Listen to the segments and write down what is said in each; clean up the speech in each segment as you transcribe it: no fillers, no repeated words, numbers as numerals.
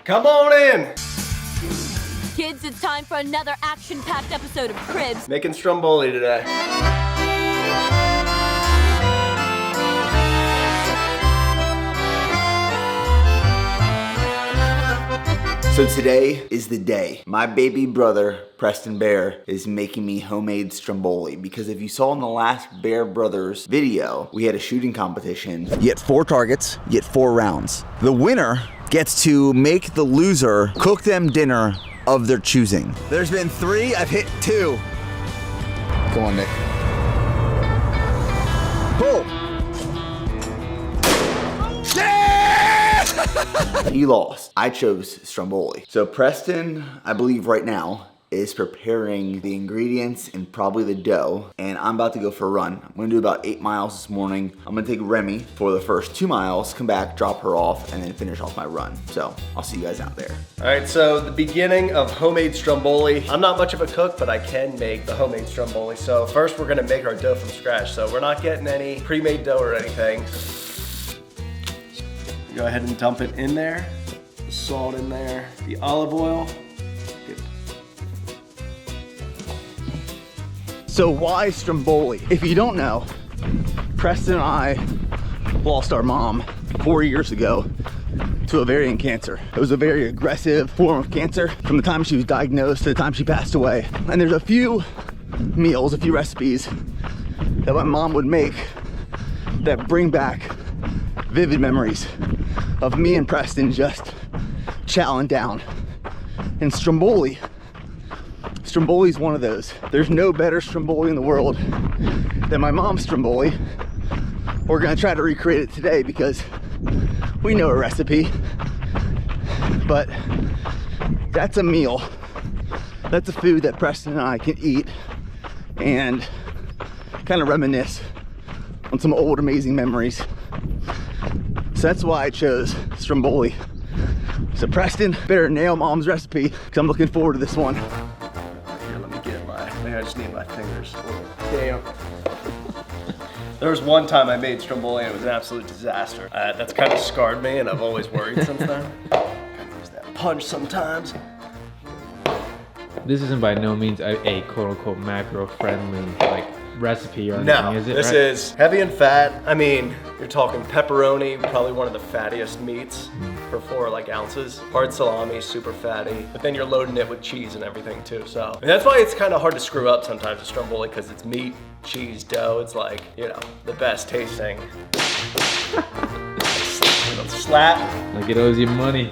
Come on in. Kids, it's time for another action-packed episode of Cribs. Making Stromboli today. So today is the day. My baby brother, Preston Bear, is making me homemade Stromboli because if you saw in the last Bear Brothers video, we had a shooting competition. You get 4 targets, you get 4 rounds. The winner gets to make the loser cook them dinner of their choosing. There's been 3, I've hit 2. Go on, Nick. Pull. He lost. I chose Stromboli. So Preston, I believe right now, is preparing the ingredients and probably the dough. And I'm about to go for a run. I'm gonna do about 8 miles this morning. I'm gonna take Remy for the first 2 miles, come back, drop her off, and then finish off my run. So I'll see you guys out there. All right, so the beginning of homemade Stromboli. I'm not much of a cook, but I can make the homemade Stromboli. So first we're gonna make our dough from scratch. So we're not getting any pre-made dough or anything. Go ahead and dump it in there. The salt in there, the olive oil. Good. So why Stromboli? If you don't know, Preston and I lost our mom 4 years ago to ovarian cancer. It was a very aggressive form of cancer from the time she was diagnosed to the time she passed away. And there's a few meals, a few recipes that my mom would make that bring back vivid memories of me and Preston just chowing down. And Stromboli is one of those. There's no better Stromboli in the world than my mom's Stromboli. We're gonna try to recreate it today because we know a recipe, but that's a meal. That's a food that Preston and I can eat and kind of reminisce on some old amazing memories. So that's why I chose Stromboli. So Preston, better nail mom's recipe because I'm looking forward to this one. Here, let me get maybe I just need my fingers. Damn. There was one time I made Stromboli and it was an absolute disaster. That's kind of scarred me and I've always worried since then. Kind of use that punch sometimes. This isn't by no means a quote-unquote macro-friendly recipe or anything, No, is it? this is heavy and fat. I mean, you're talking pepperoni, probably one of the fattiest meats for 4 ounces. Hard salami, super fatty. But then you're loading it with cheese and everything too. So and that's why it's kind of hard to screw up sometimes with Stromboli because it's meat, cheese, dough. It's like, you know, the best tasting. Slap. Like it owes you money.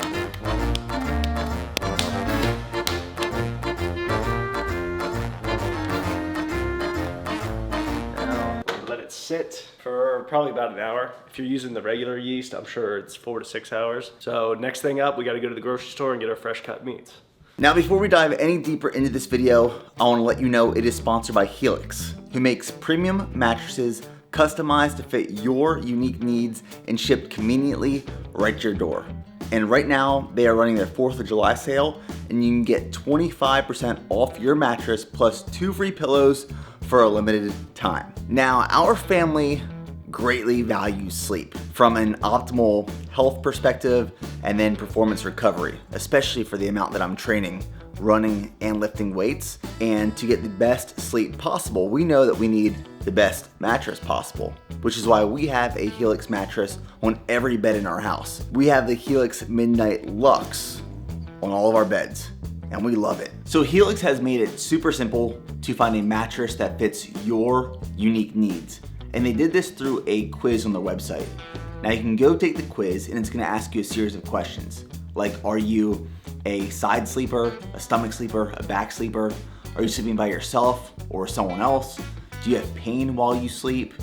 Sit for probably about an hour. If you're using the regular yeast, I'm sure it's 4 to 6 hours. So next thing up, we gotta go to the grocery store and get our fresh cut meats. Now before we dive any deeper into this video, I want to let you know it is sponsored by Helix, who makes premium mattresses customized to fit your unique needs and shipped conveniently right to your door. And right now, they are running their 4th of July sale, and you can get 25% off your mattress plus 2 free pillows for a limited time. Now, our family greatly values sleep from an optimal health perspective and then performance recovery, especially for the amount that I'm training, running and lifting weights. And to get the best sleep possible, we know that we need the best mattress possible, which is why we have a Helix mattress on every bed in our house. We have the Helix Midnight Luxe on all of our beds, and we love it. So Helix has made it super simple to find a mattress that fits your unique needs. And they did this through a quiz on their website. Now you can go take the quiz and it's gonna ask you a series of questions. Like, are you a side sleeper, a stomach sleeper, a back sleeper? Are you sleeping by yourself or someone else? Do you have pain while you sleep?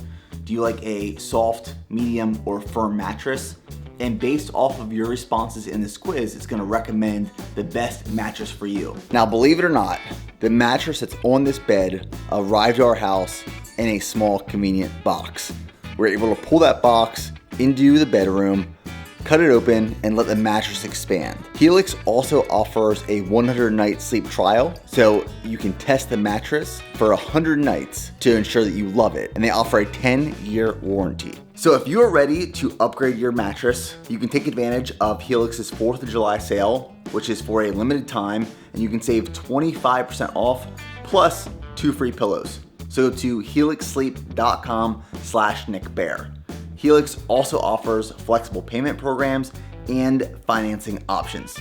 Do you like a soft, medium, or firm mattress? And based off of your responses in this quiz, it's gonna recommend the best mattress for you. Now, believe it or not, the mattress that's on this bed arrived to our house in a small, convenient box. We're able to pull that box into the bedroom, cut it open, and let the mattress expand. Helix also offers a 100-night sleep trial, so you can test the mattress for 100 nights to ensure that you love it, and they offer a 10-year warranty. So if you are ready to upgrade your mattress, you can take advantage of Helix's 4th of July sale, which is for a limited time, and you can save 25% off plus 2 free pillows. So go to helixsleep.com/nickbear. Helix also offers flexible payment programs and financing options.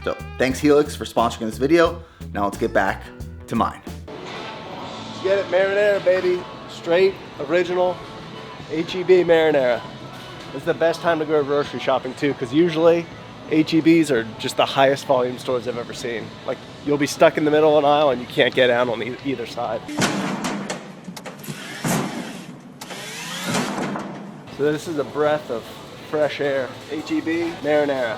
So thanks Helix for sponsoring this video. Now let's get back to mine. Let's get it, marinara, baby. Straight, original, HEB marinara. This is the best time to go grocery shopping too, because usually HEBs are just the highest volume stores I've ever seen. Like, you'll be stuck in the middle of an aisle and you can't get out on either side. So this is a breath of fresh air. HEB marinara.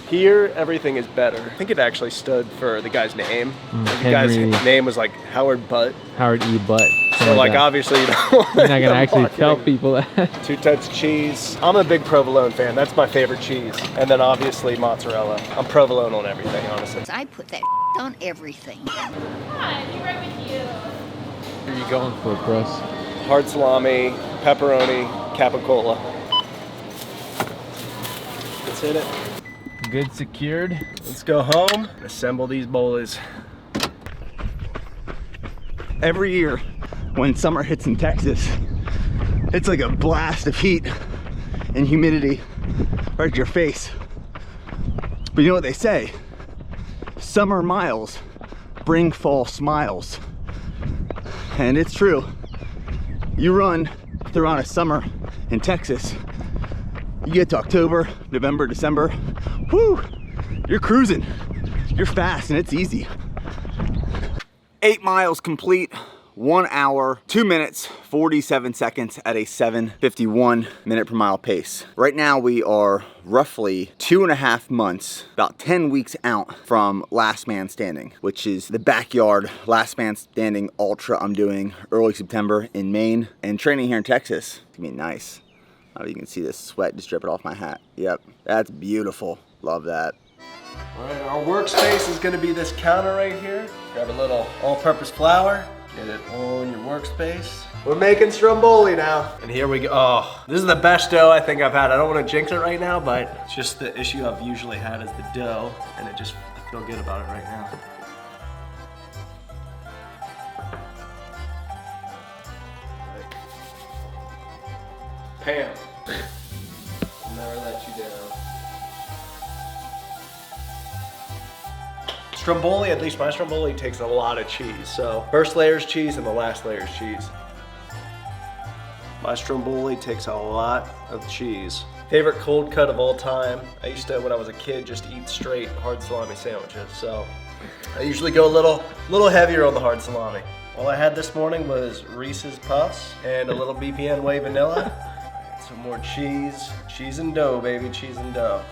Here, everything is better. I think it actually stood for the guy's name. The guy's name was like Howard Butt. Howard E. Butt. So like obviously you don't want You're not gonna actually tell people that. 2 types of cheese. I'm a big provolone fan. That's my favorite cheese. And then obviously mozzarella. I'm provolone on everything, honestly. I put that on everything. Come on, be right with you. What are you going for, bros? Hard salami, pepperoni, capicola. Let's hit it. Good secured. Let's go home, assemble these bowls. Every year when summer hits in Texas, it's like a blast of heat and humidity right at your face. But you know what they say? Summer miles bring fall smiles. And it's true. You run throughout a summer in Texas, you get to October, November, December, whoo, you're cruising. You're fast and it's easy. 8 miles complete, 1 hour, 2 minutes, 47 seconds at a 7:51 minute per mile pace. Right now we are roughly 2.5 months, about 10 weeks out from Last Man Standing, which is the backyard Last Man Standing Ultra I'm doing early September in Maine, and training here in Texas. It's gonna be nice. I don't know if you can see this sweat just dripping off my hat. Yep, that's beautiful. Love that. All right, our workspace is gonna be this counter right here. Grab a little all-purpose flour, get it on your workspace. We're making Stromboli now. And here we go. Oh, this is the best dough I think I've had. I don't wanna jinx it right now, but it's just the issue I've usually had is the dough, and I feel good about it right now. Pam, I'll never let you down. Stromboli, at least my Stromboli, takes a lot of cheese. So first layer is cheese and the last layer is cheese. My Stromboli takes a lot of cheese. Favorite cold cut of all time. I used to, when I was a kid, just eat straight hard salami sandwiches. So I usually go a little heavier on the hard salami. All I had this morning was Reese's Puffs and a little BPN Whey vanilla. Some more cheese. Cheese and dough, baby, cheese and dough.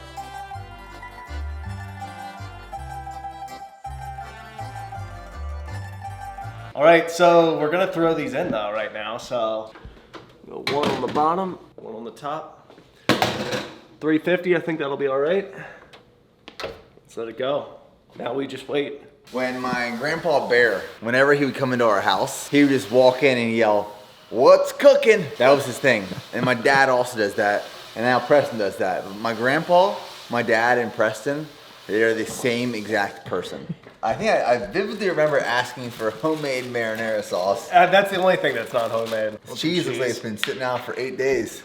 All right, so we're gonna throw these in though right now. So go 1 on the bottom, 1 on the top. 350, I think that'll be all right. Let's let it go. Now we just wait. When my grandpa Bear, whenever he would come into our house, he would just walk in and yell, "What's cooking?" That was his thing. And my dad also does that. And now Preston does that. My grandpa, my dad, and Preston, they're the same exact person. I think I vividly remember asking for homemade marinara sauce. That's the only thing that's not homemade. Cheese looks like it's been sitting out for 8 days.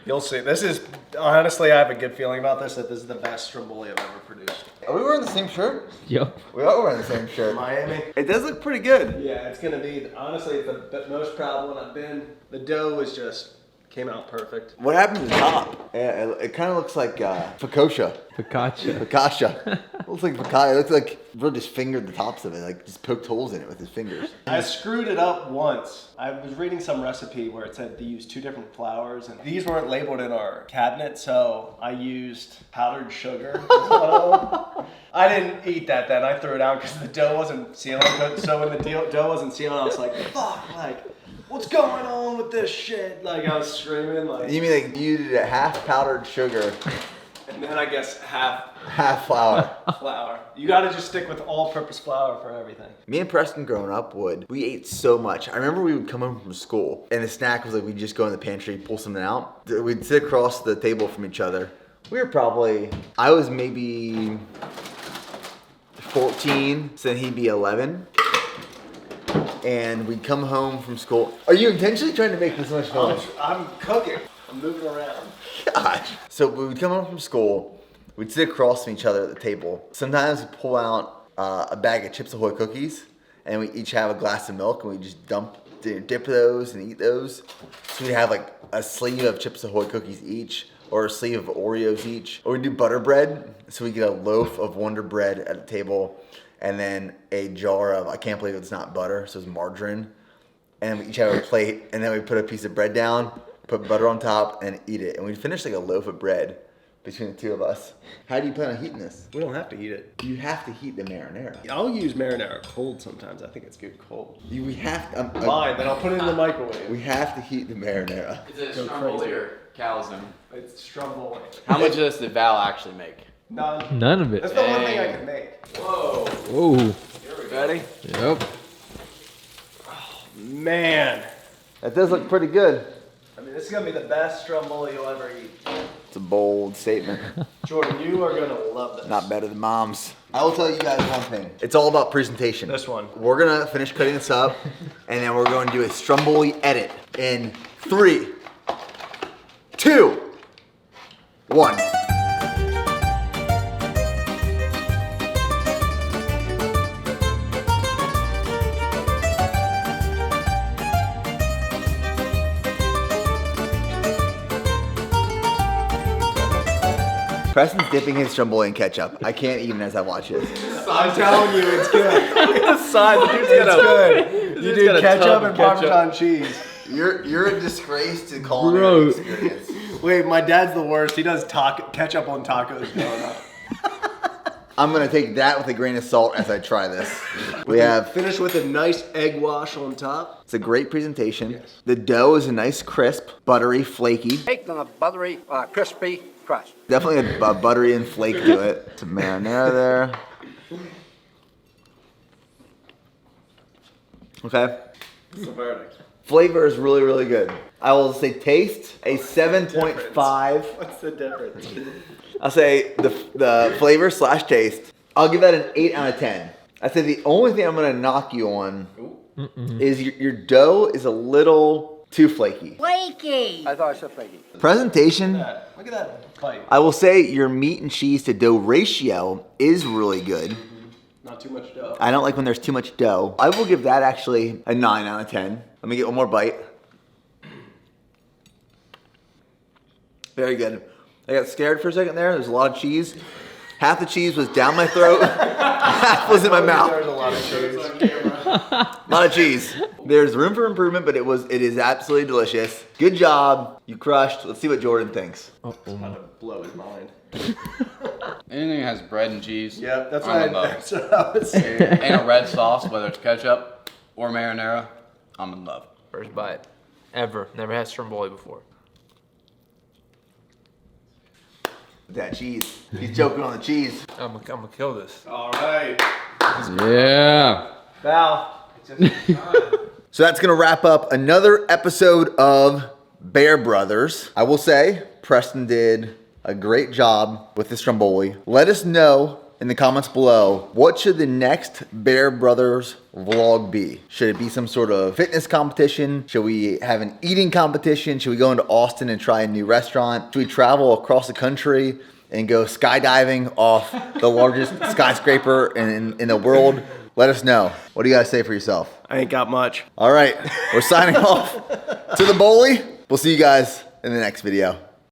You'll see. This is, honestly, I have a good feeling about this, that this is the best Stromboli I've ever produced. Are we wearing the same shirt? Yep. We are wearing the same shirt. Miami. It does look pretty good. Yeah, it's gonna be, honestly, the most proud one I've been. The dough is just, came out perfect. What happened to the top? Yeah, it kind of looks like focaccia. Focaccia. Focaccia. It looks like focaccia. It looks like Bro just fingered the tops of it, like just poked holes in it with his fingers. I screwed it up once. I was reading some recipe where it said they used 2 different flours, and these weren't labeled in our cabinet, so I used powdered sugar. I didn't eat that then. I threw it out because the dough wasn't sealing. So when the dough wasn't sealing, I was like, fuck, like, what's going on with this shit? Like I was screaming like. You mean like you did a half powdered sugar, And then I guess half flour. flour. You gotta just stick with all-purpose flour for everything. Me and Preston growing up we ate so much. I remember we would come home from school and the snack was like we'd just go in the pantry, pull something out. We'd sit across the table from each other. We were probably, I was maybe 14, so then he'd be 11. And we'd come home from school. Are you intentionally trying to make this much noise? I'm cooking. I'm moving around. Gosh. So we would come home from school, we'd sit across from each other at the table. Sometimes we'd pull out a bag of Chips Ahoy cookies, and we each have a glass of milk, and we just dip those and eat those. So we'd have like a sleeve of Chips Ahoy cookies each, or a sleeve of Oreos each. Or we'd do butter bread, so we get a loaf of Wonder Bread at the table, and then a jar of, I can't believe it's not butter, so it's margarine. And we each have a plate, and then we put a piece of bread down, put butter on top, and eat it. And we'd finish like a loaf of bread between the two of us. How do you plan on heating this? We don't have to eat it. You have to heat the marinara. I'll use marinara cold sometimes. I think it's good cold. We have to, Fine, then I'll put it in the microwave. we have to heat the marinara. Is it Go Stromboli crazy. or Calzone? It's Stromboli. How much of this did Val actually make? None. None of it. That's the one thing I can make. Whoa. Whoa. Ready? Yep. Man. That does look pretty good. I mean, this is gonna be the best Stromboli you'll ever eat. It's a bold statement. Jordan, you are gonna love this. Not better than mom's. I will tell you guys one thing. It's all about presentation. This one. We're gonna finish cutting this up, and then we're going to do a Stromboli edit in 3, 2, 1. Preston's dipping his Stromboli in ketchup. I can't even as I watch this. I'm telling you, it's good. It's good. You do got a ketchup tub and of ketchup. Parmesan cheese. You're a disgrace to culinary Bro. experience. Wait, my dad's the worst. He does ketchup on tacos growing up. I'm gonna take that with a grain of salt as I try this. We have, Finish with a nice egg wash on top. it's a great presentation. Yes. The dough is a nice crisp, buttery, flaky. Baked on a buttery, crispy crust. Definitely a buttery and flake to it. Some marinara there. Okay. What's the verdict? Flavor is really, really good. I will say taste, a 7.5. What's the difference? I'll say the flavor / taste. I'll give that an 8 out of 10. I'd say the only thing I'm gonna knock you on is your dough is a little too flaky. Flaky. I thought I said flaky. Presentation, Look at that bite. I will say your meat and cheese to dough ratio is really good. Not too much dough. I don't like when there's too much dough. I will give that actually a 9 out of 10. Let me get one more bite. Very good. I got scared for a second there. There's a lot of cheese. Half the cheese was down my throat. Half was in my mouth. There's a lot of cheese. A lot of cheese. There's room for improvement, but it is absolutely delicious. Good job. You crushed. Let's see what Jordan thinks. Blow his mind. Anything that has bread and cheese. Yep, that's I'm what in love. that's what I was saying. And a red sauce, whether it's ketchup or marinara, I'm in love. First bite ever. Never had Stromboli before. That cheese. He's joking on the cheese. I'm gonna kill this. All right. Yeah. Val. So that's gonna wrap up another episode of Bear Brothers. I will say, Preston did a great job with the Stromboli. Let us know in the comments below, what should the next Bear Brothers vlog be? Should it be some sort of fitness competition? Should we have an eating competition? Should we go into Austin and try a new restaurant? Should we travel across the country and go skydiving off the largest skyscraper in the world? Let us know. What do you guys say for yourself? I ain't got much. All right, we're signing off to the Bowly. We'll see you guys in the next video.